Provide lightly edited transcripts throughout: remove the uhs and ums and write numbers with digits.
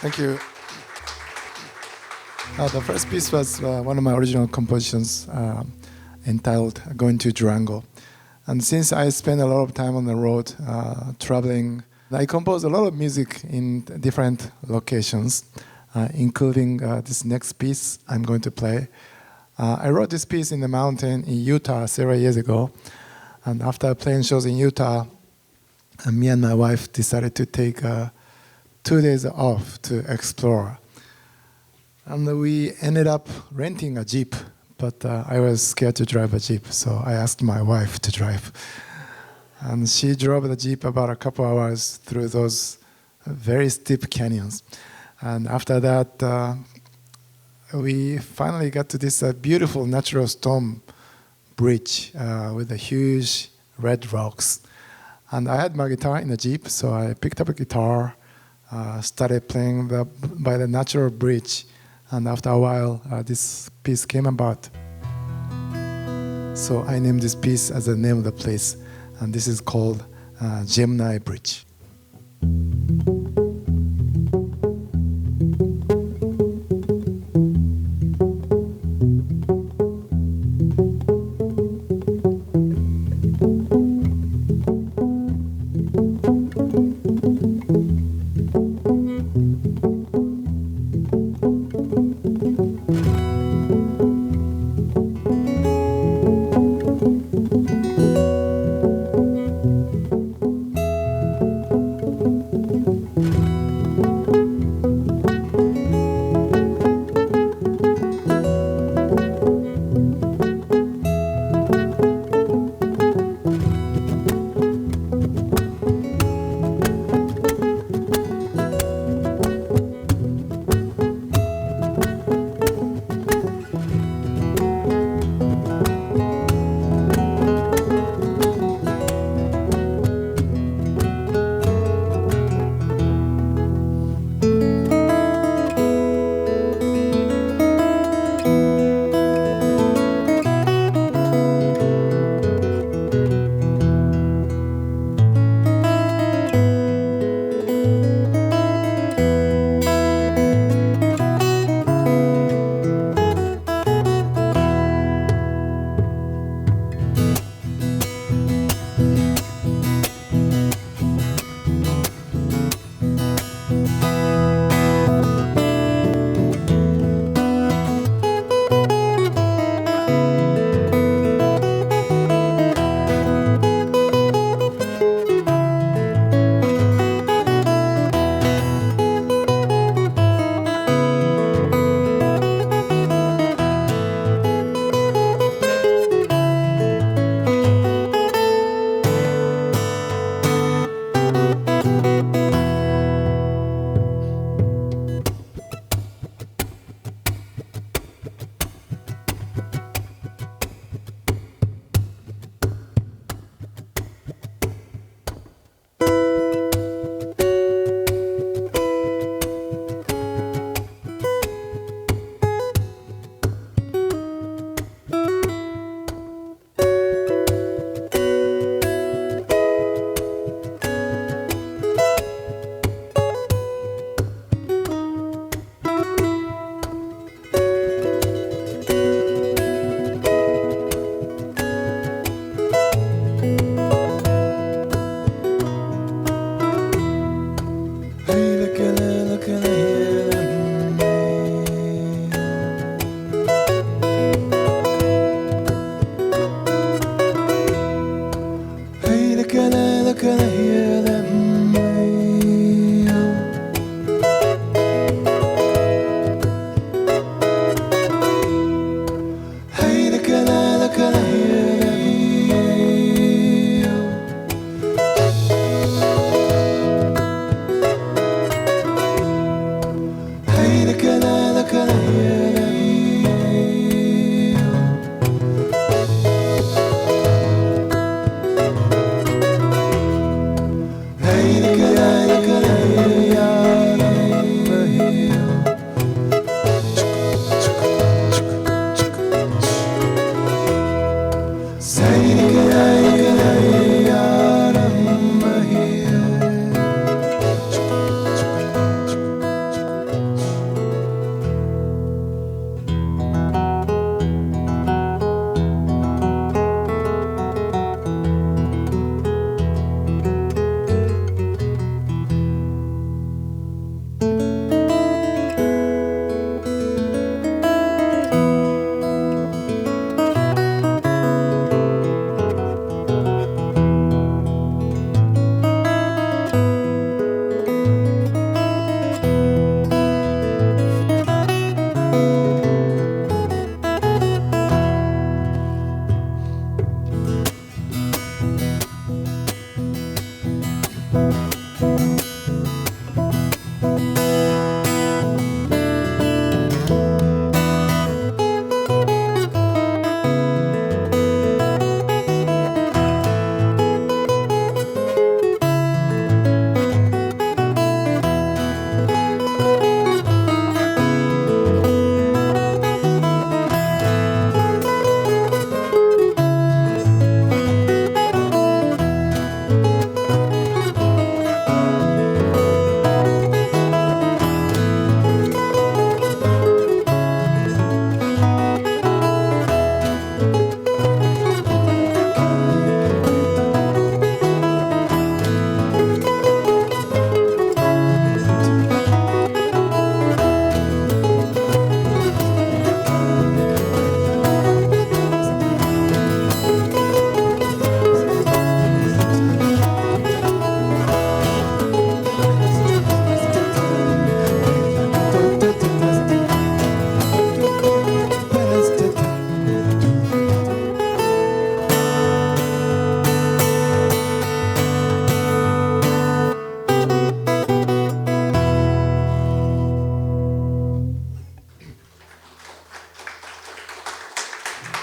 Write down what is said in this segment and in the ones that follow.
Thank you. The first piece was one of my original compositions entitled Going to Durango. And since I spend a lot of time on the road traveling, I compose a lot of music in different locations, including this next piece I'm going to play. I wrote this piece in the mountain in Utah several years ago. And after playing shows in Utah, me and my wife decided to take 2 days off to explore. And we ended up renting a Jeep, but I was scared to drive a Jeep, so I asked my wife to drive. And she drove the Jeep about a couple hours through those very steep canyons. And after that, we finally got to this beautiful natural stone bridge with the huge red rocks. And I had my guitar in the Jeep, so I picked up a guitar, started playing by the natural bridge. And after a while, this piece came about. So I named this piece as the name of the place. And this is called Gemini Bridge.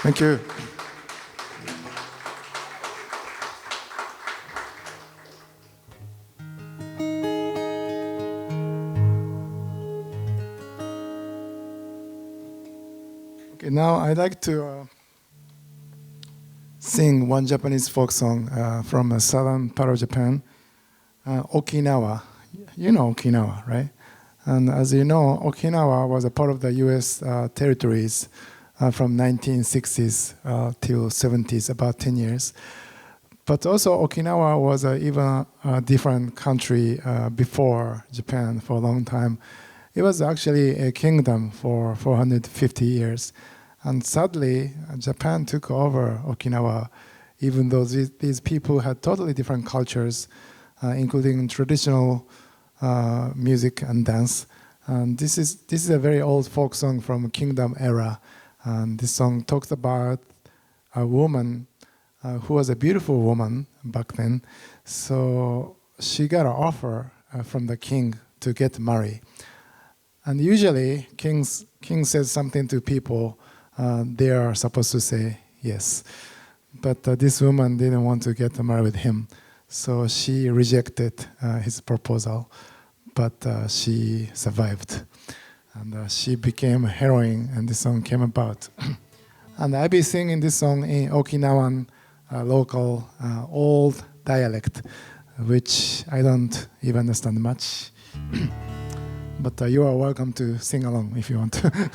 Thank you. Okay, now I'd like to sing one Japanese folk song from the southern part of Japan, Okinawa. You know Okinawa, right? And as you know, Okinawa was a part of the U.S. territories from 1960s till 70s, about 10 years. But also Okinawa was even a different country before Japan for a long time. It was actually a kingdom for 450 years. And sadly, Japan took over Okinawa, even though these people had totally different cultures, including traditional music and dance. And this is a very old folk song from Kingdom era. And this song talks about a woman who was a beautiful woman back then. So she got an offer from the king to get married. And usually, king says something to people, they are supposed to say yes. But this woman didn't want to get married with him. So she rejected his proposal. But she survived. And she became a heroine, and this song came about. And I'll be singing this song in Okinawan local old dialect, which I don't even understand much. But you are welcome to sing along if you want to.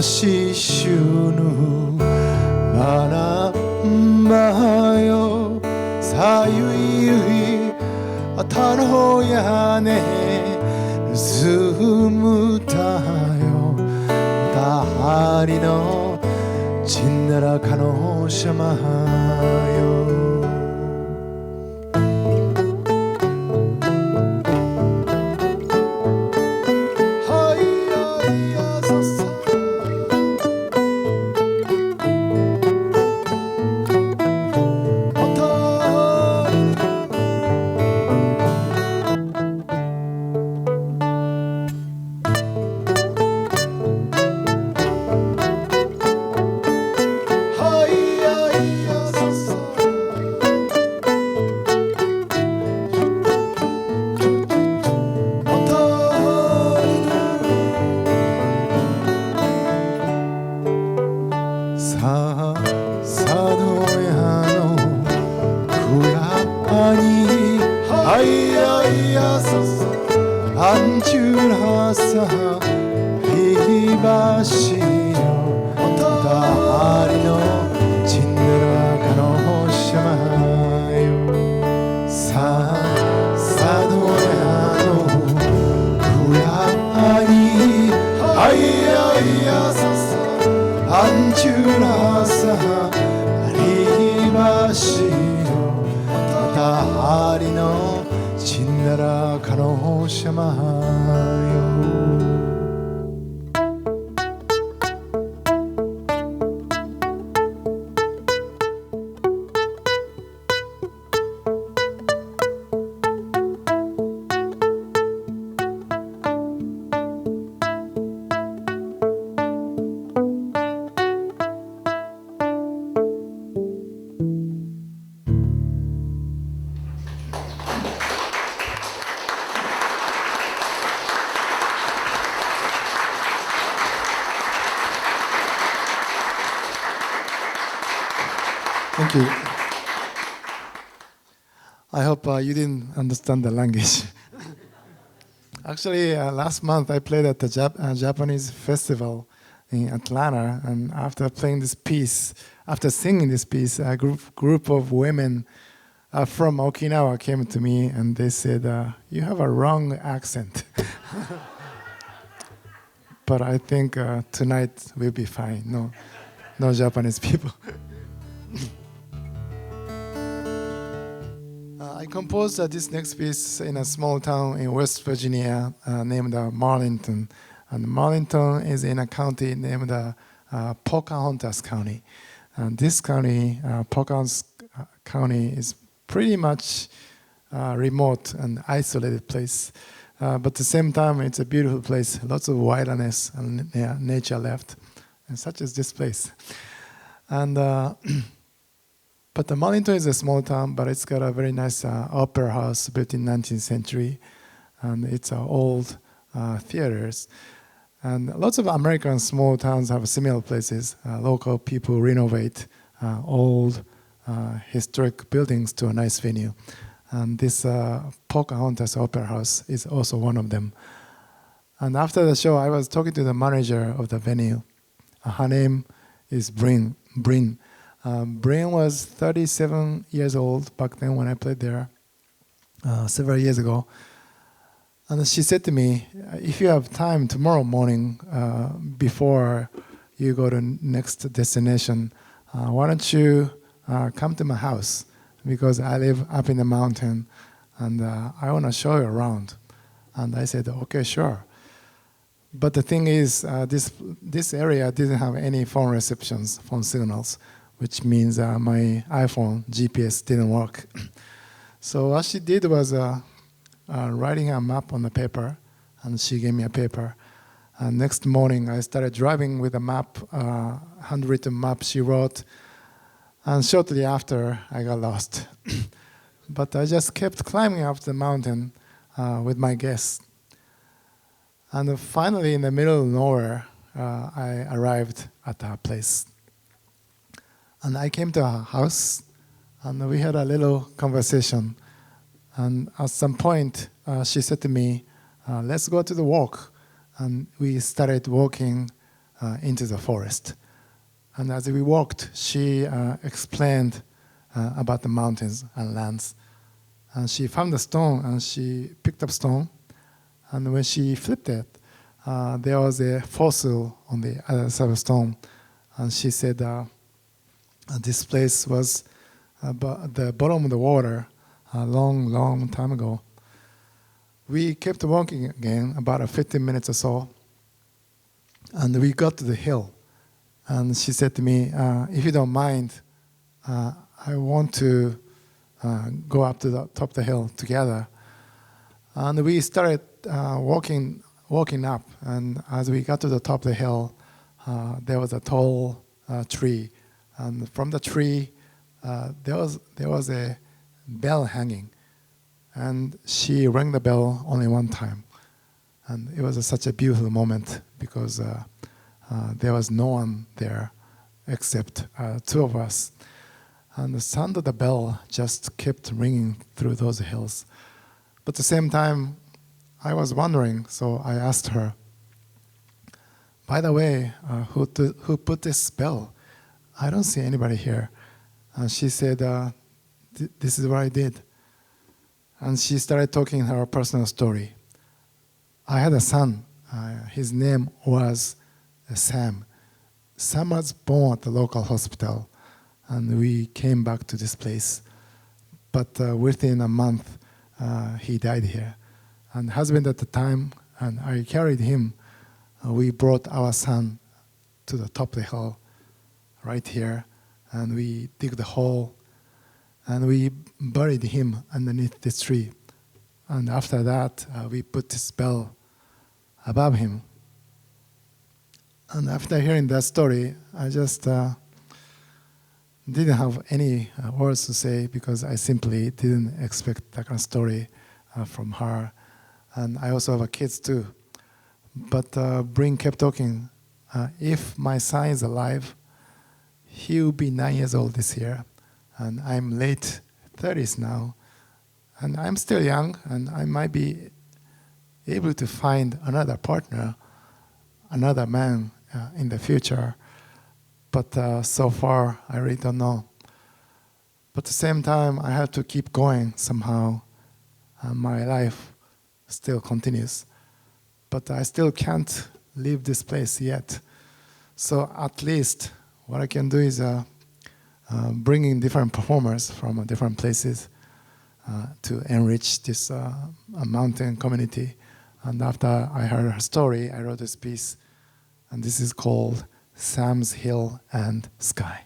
ししゅぬまなまよさゆいゆいあたのやねずむたよたはりのちんならかのしゃまよ Thank you. I hope you didn't understand the language. Actually, last month I played at the Japanese festival in Atlanta, and after playing this piece, after singing this piece, a group of women from Okinawa came to me and they said, "You have a wrong accent." But I think tonight we'll be fine. No Japanese people. I composed this next piece in a small town in West Virginia named Marlinton. And Marlinton is in a county named Pocahontas County. And this county, Pocahontas County, is pretty much remote and isolated place. But at the same time, it's a beautiful place. Lots of wilderness and nature left, and such as this place. And but the Marlinton is a small town, but it's got a very nice opera house built in 19th century, and it's old theaters. And lots of American small towns have similar places. Local people renovate old historic buildings to a nice venue. And this Pocahontas Opera House is also one of them. And after the show, I was talking to the manager of the venue. Her name is Bryn. Bryn was 37 years old back then when I played there several years ago. And she said to me, if you have time tomorrow morning before you go to next destination, why don't you come to my house? Because I live up in the mountain and I want to show you around. And I said, okay, sure. But the thing is, this area didn't have any phone receptions, phone signals, which means my iPhone GPS didn't work. So what she did was writing a map on the paper, and she gave me a paper. And next morning, I started driving with a map, handwritten map she wrote. And shortly after, I got lost. But I just kept climbing up the mountain with my guests. And finally, in the middle of nowhere, I arrived at her place. And I came to her house, and we had a little conversation. And at some point, she said to me, let's go to the walk. And we started walking into the forest. And as we walked, she explained about the mountains and lands. And she found a stone, and she picked up stone. And when she flipped it, there was a fossil on the other side of the stone. And she said this place was at the bottom of the water a long, long time ago. We kept walking again, about 15 minutes or so. And we got to the hill. And she said to me, if you don't mind, I want to go up to the top of the hill together. And we started walking up. And as we got to the top of the hill, there was a tall tree. And from the tree, there was a bell hanging. And she rang the bell only one time. And it was such a beautiful moment because there was no one there except two of us. And the sound of the bell just kept ringing through those hills. But at the same time, I was wondering, so I asked her, by the way, who put this bell? I don't see anybody here. And she said, this is what I did. And she started talking her personal story. I had a son. His name was Sam. Sam was born at the local hospital, and we came back to this place. But within a month, he died here. And husband at the time, and I carried him. We brought our son to the top of the hill, right here, and we dig the hole, and we buried him underneath this tree. And after that, we put this bell above him. And after hearing that story, I just didn't have any words to say because I simply didn't expect that kind of story from her. And I also have kids too. But Bryn kept talking. If my son is alive, he will be 9 years old this year. and I'm late 30s now, and I'm still young, and I might be able to find another partner, another man in the future. But so far, I really don't know. But at the same time, I have to keep going somehow. My life still continues. But I still can't leave this place yet. So at least what I can do is bringing different performers from different places to enrich this mountain community. And after I heard her story, I wrote this piece. And this is called Sam's Hill and Sky.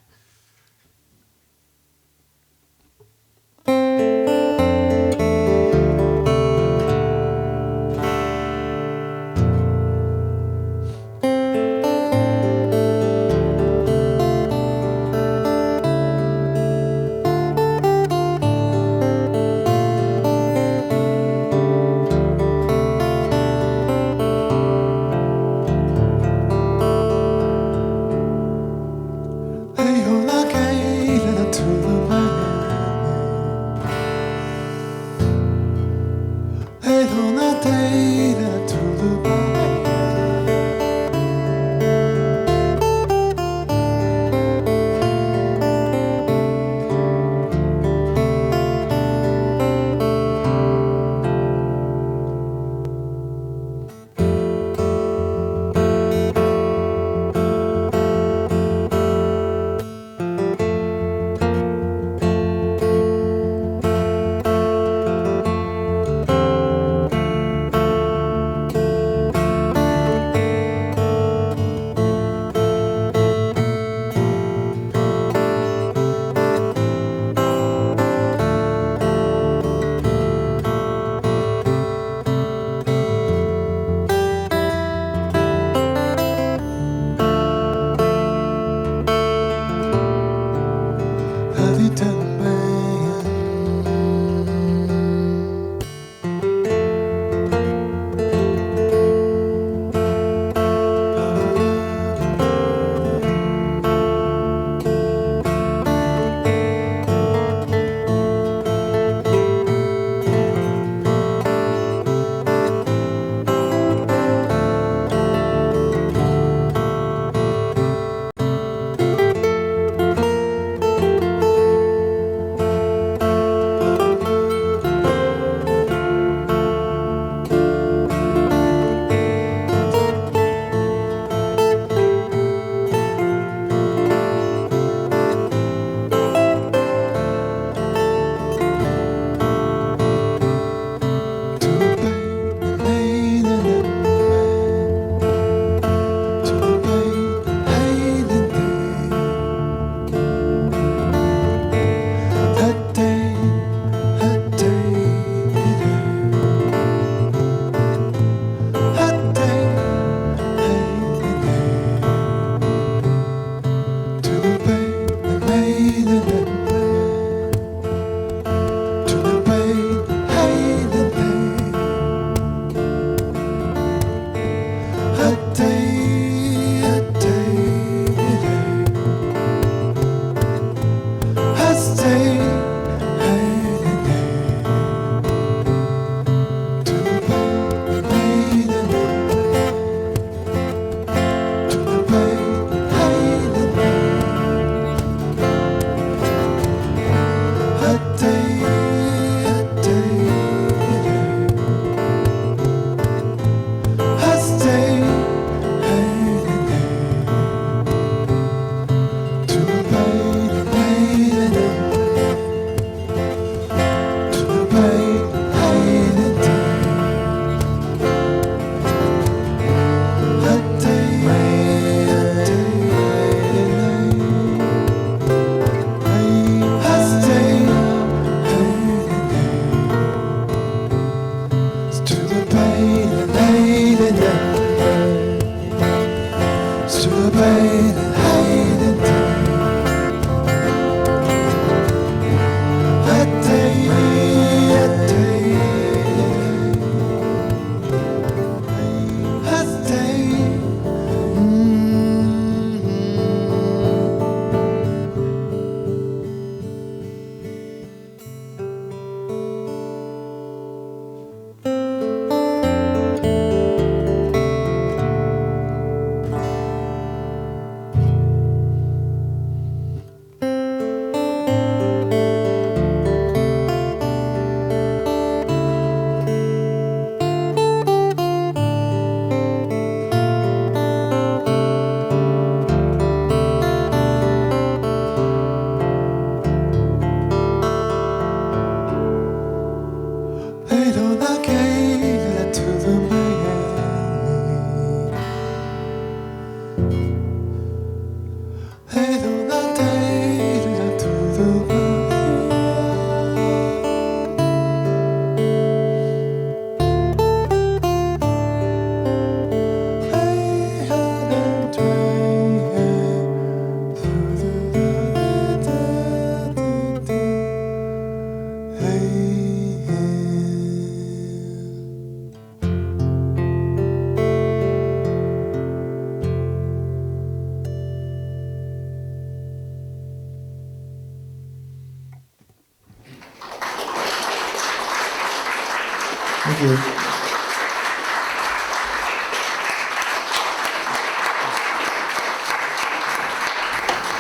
Thank you.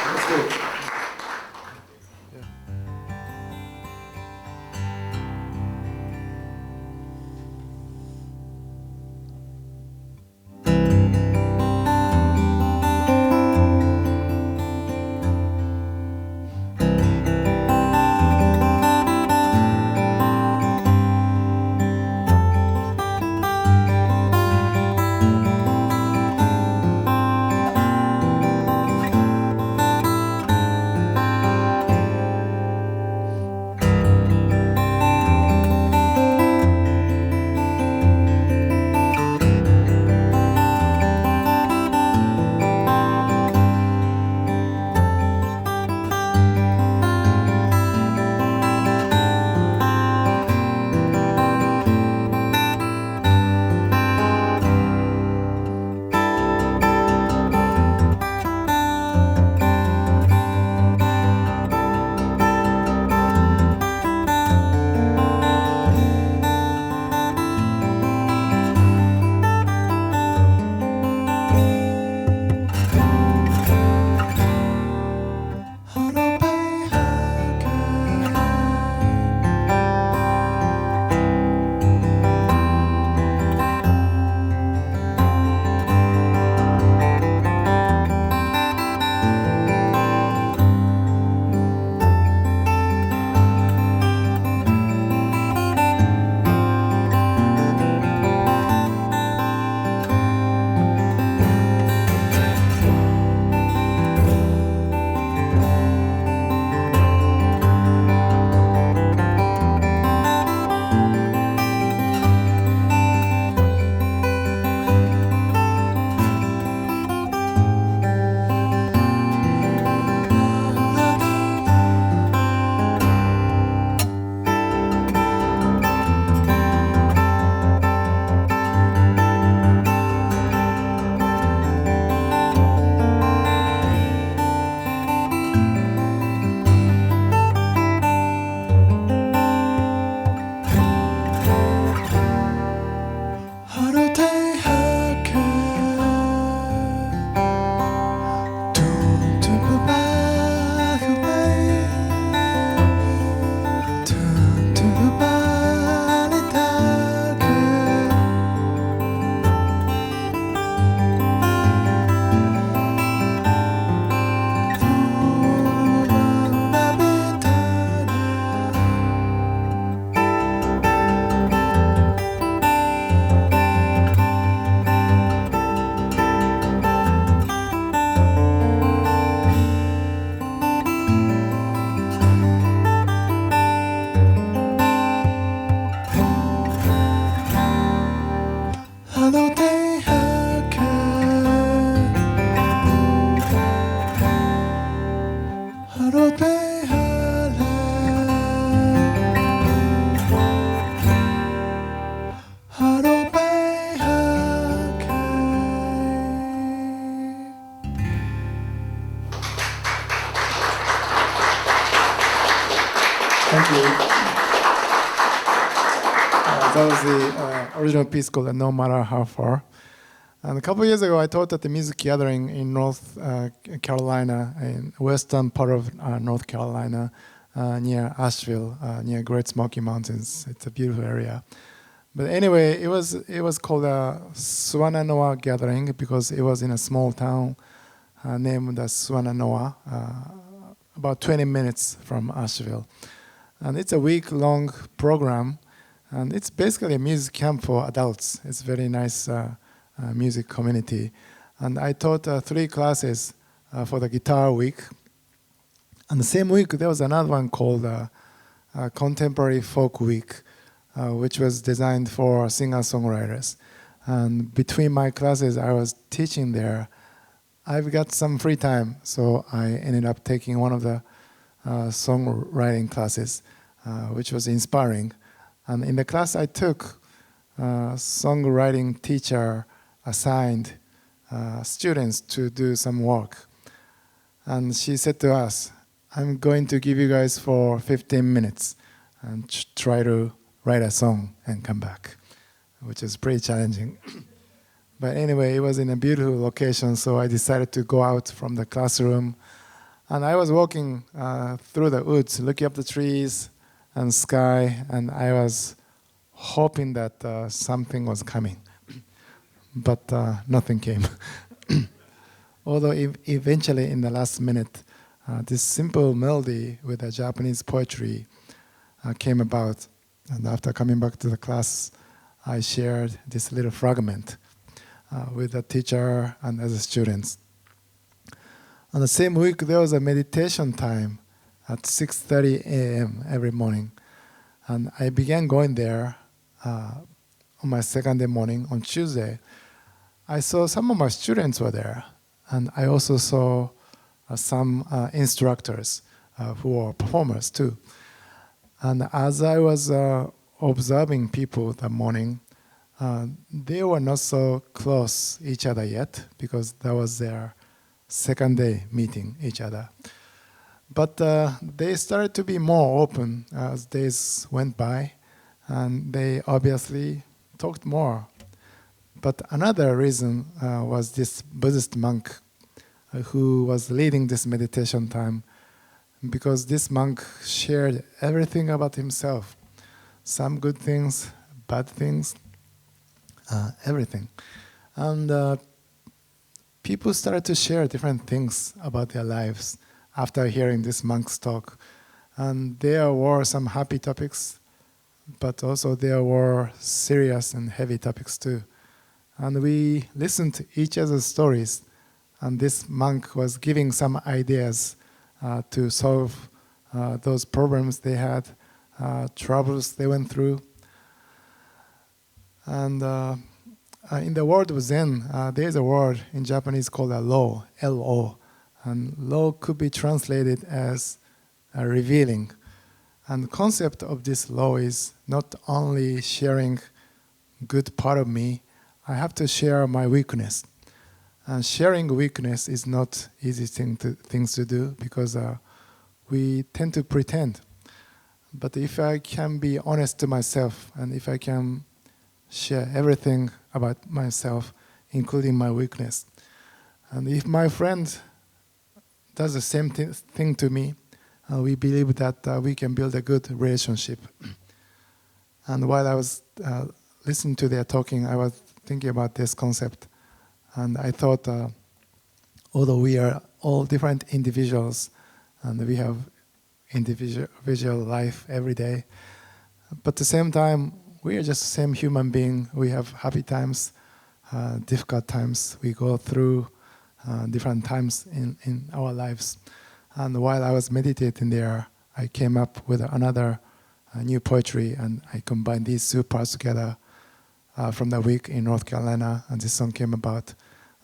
That's good. Thank you. That was the original piece called No Matter How Far. And a couple of years ago, I taught at the music gathering in North Carolina, in western part of North Carolina, near Asheville, near Great Smoky Mountains. It's a beautiful area. But anyway, it was called a Swananoa gathering because it was in a small town named Swananoa, about 20 minutes from Asheville. And it's a week-long program, and it's basically a music camp for adults. It's a very nice music community. And I taught 3 classes for the guitar week. And the same week, there was another one called Contemporary Folk Week, which was designed for singer-songwriters. And between my classes, I was teaching there. I've got some free time, so I ended up taking one of the songwriting classes, which was inspiring. And in the class I took, songwriting teacher assigned students to do some work. And she said to us, I'm going to give you guys for 15 minutes and try to write a song and come back, which is pretty challenging. But anyway, it was in a beautiful location, so I decided to go out from the classroom. And I was walking through the woods, looking up the trees and sky, and I was hoping that something was coming. But nothing came. Although eventually, in the last minute, this simple melody with a Japanese poetry came about. And after coming back to the class, I shared this little fragment with the teacher and other students. On the same week, there was a meditation time at 6:30 a.m. every morning. And I began going there on my second day morning. On Tuesday, I saw some of my students were there. And I also saw some instructors who were performers too. And as I was observing people that morning, they were not so close each other yet because that was their second day meeting each other. But they started to be more open as days went by, and they obviously talked more. But another reason was this Buddhist monk who was leading this meditation time, because this monk shared everything about himself, some good things, bad things, everything. And people started to share different things about their lives after hearing this monk's talk. And there were some happy topics, but also there were serious and heavy topics too. And we listened to each other's stories, and this monk was giving some ideas to solve those problems they had, troubles they went through. And in the word of Zen, there is a word in Japanese called a law, L-O. And law could be translated as revealing. And the concept of this law is not only sharing good part of me, I have to share my weakness. And sharing weakness is not easy things to do because we tend to pretend. But if I can be honest to myself, and if I can share everything about myself, including my weakness, and if my friend does the same thing to me, we believe that we can build a good relationship. And while I was listening to their talking, I was thinking about this concept. And I thought, although we are all different individuals, and we have individual life every day, but at the same time, we are just the same human being. We have happy times, difficult times. We go through different times in our lives. And while I was meditating there, I came up with another new poetry, and I combined these 2 parts together from the week in North Carolina, and this song came about.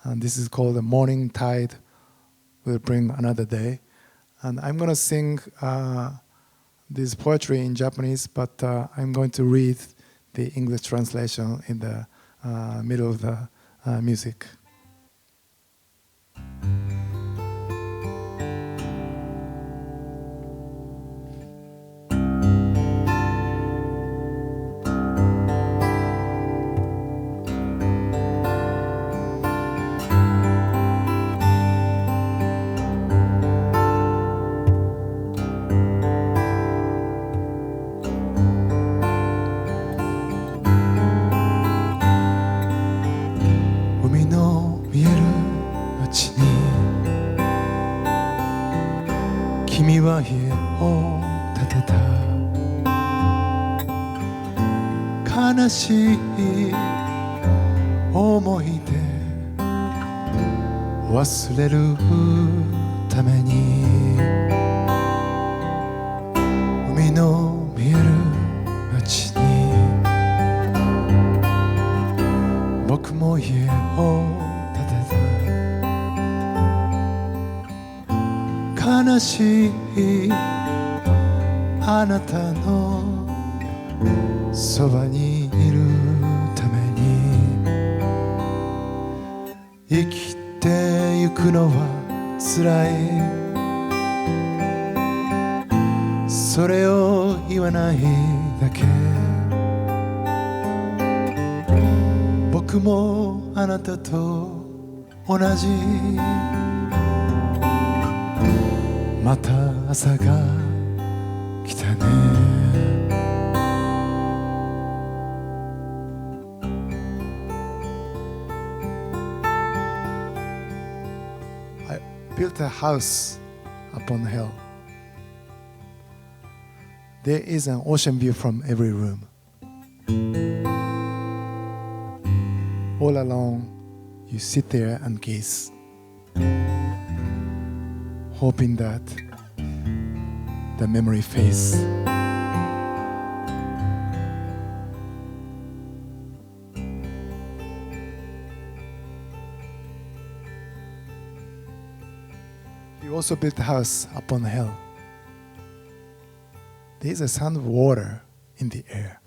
And this is called The Morning Tide Will Bring Another Day. And I'm going to sing this poetry in Japanese, but I'm going to read the English translation in the middle of the music. 忘れるために海の見える街に僕も家を建てた。悲しいあなたのそばにいるために生きてゆくのはつらい、それを言わないだけ。僕もあなたと同じ、また朝が来たね。I built a house upon a hill. There is an ocean view from every room. All alone, you sit there and gaze, hoping that the memory fades. You also built a house upon a hill. There is a sound of water in the air.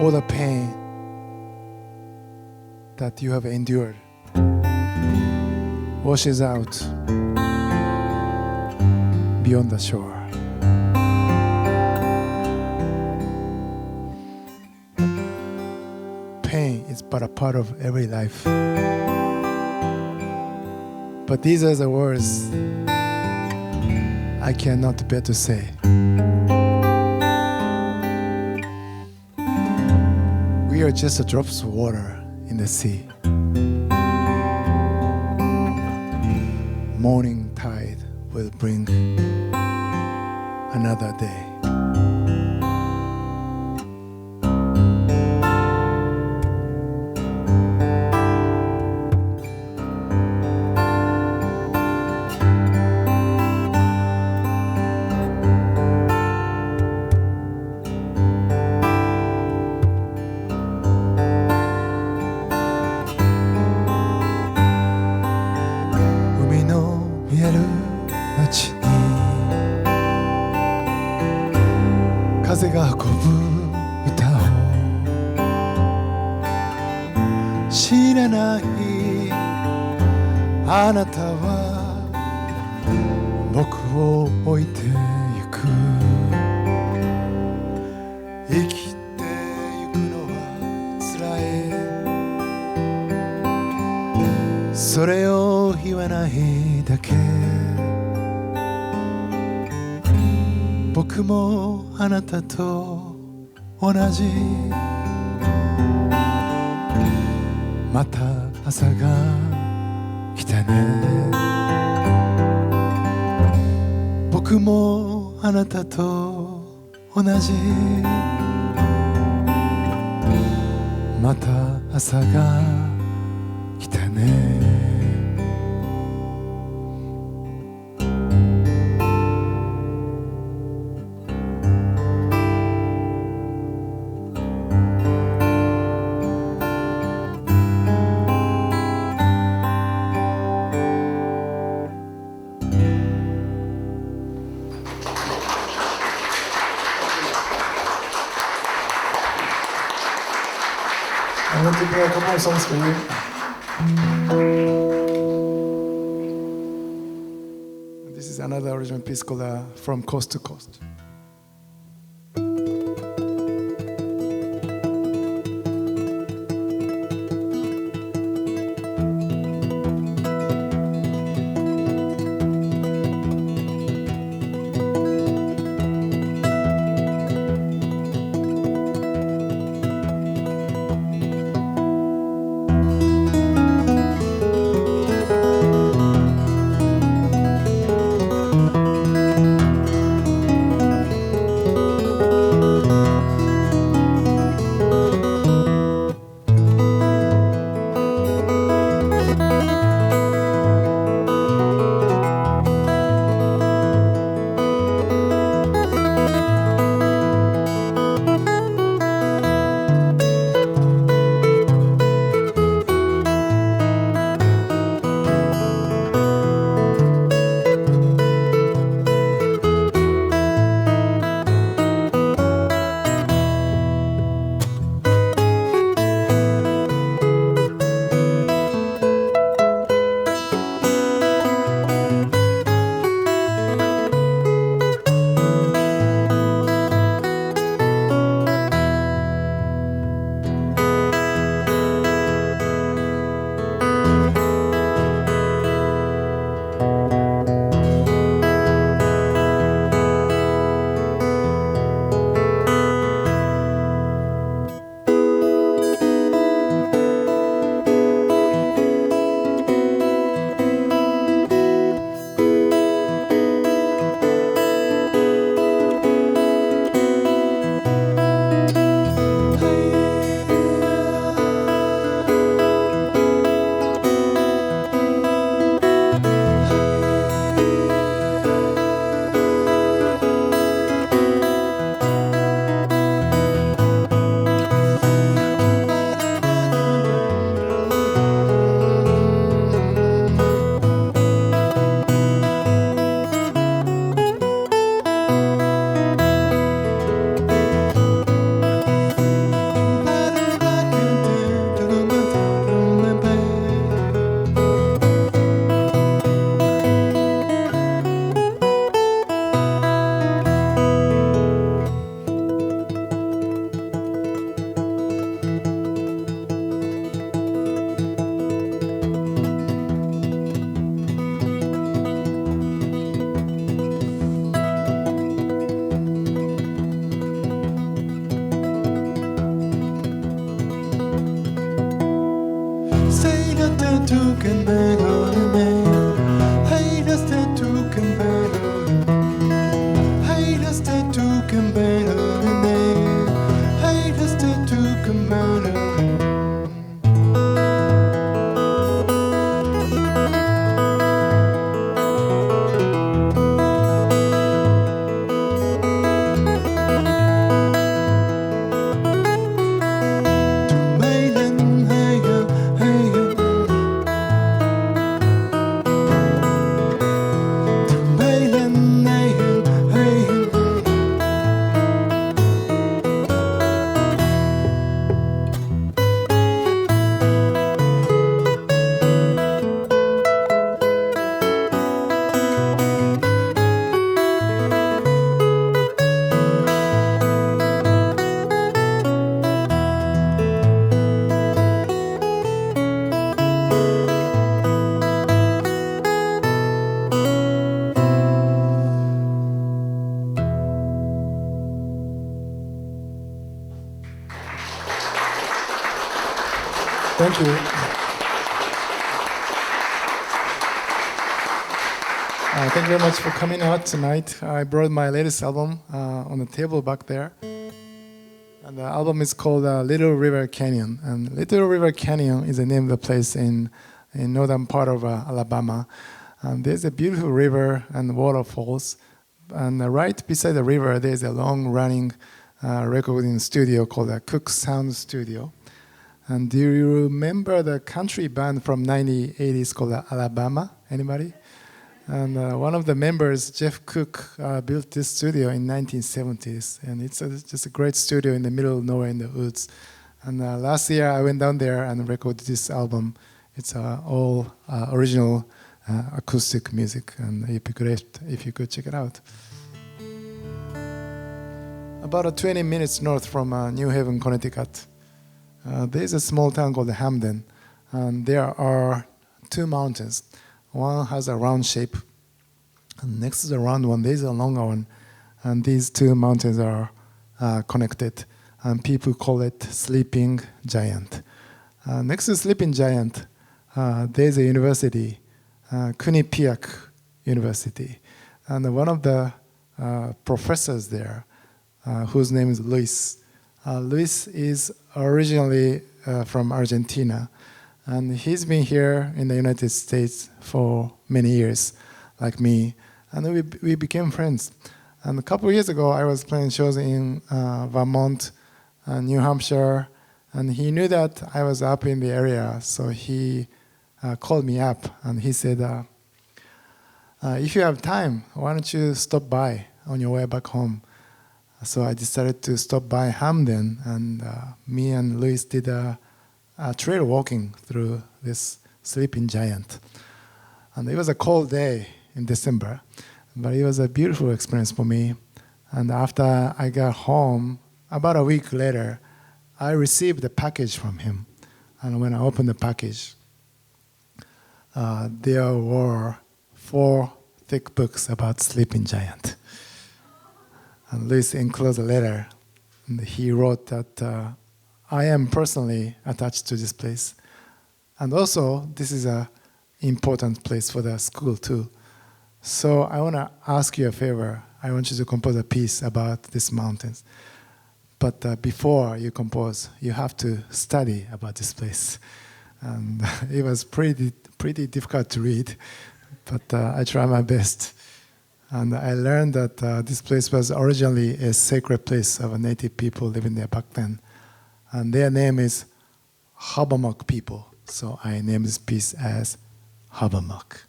All the pain that you have endured washes out beyond the shore. Pain is but a part of every life. But these are the words I cannot bear to say. We are just drops of water in the sea. Morning tide will bring another day. To 同じまた朝が来たね。僕もあなたと同じまた朝が来たね。I want to play a couple of songs for you. This is another original piece called From Coast to Coast. Thank you. Thank you very much for coming out tonight. I brought my latest album on the table back there. And the album is called Little River Canyon. And Little River Canyon is the name of the place in northern part of Alabama. And there's a beautiful river and waterfalls. And right beside the river, there's a long-running recording studio called the Cook Sound Studio. And do you remember the country band from 1980s called Alabama? Anybody? And one of the members, Jeff Cook, built this studio in 1970s. And it's just a great studio in the middle of nowhere in the woods. And last year I went down there and recorded this album. It's all original acoustic music, and it'd be great if you could check it out. About 20 minutes north from New Haven, Connecticut, there's a small town called Hamden, and there are two mountains. One has a round shape, and next to the round one, there's a longer one, and these two mountains are connected, and people call it Sleeping Giant. Next to Sleeping Giant, there's a university, Quinnipiac University, and one of the professors there, whose name is Luis. Luis is originally from Argentina, and he's been here in the United States for many years, like me, and we became friends. And a couple of years ago, I was playing shows in Vermont and New Hampshire, and he knew that I was up in the area, so he called me up, and he said, if you have time, why don't you stop by on your way back home? So I decided to stop by Hamden, and me and Luis did a trail walking through this Sleeping Giant. And it was a cold day in December, but it was a beautiful experience for me. And after I got home, about a week later, I received a package from him. And when I opened the package, there were 4 thick books about Sleeping Giant. And Luis enclosed a letter, and he wrote that I am personally attached to this place. And also, this is an important place for the school too. So I want to ask you a favor. I want you to compose a piece about these mountains. But before you compose, you have to study about this place. And it was pretty difficult to read, but I tried my best. And I learned that this place was originally a sacred place of a native people living there back then. And their name is Habermock people. So I named this piece as Habermock.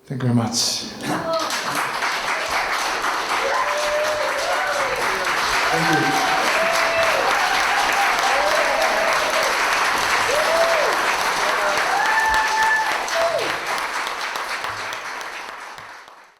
Thank you very much.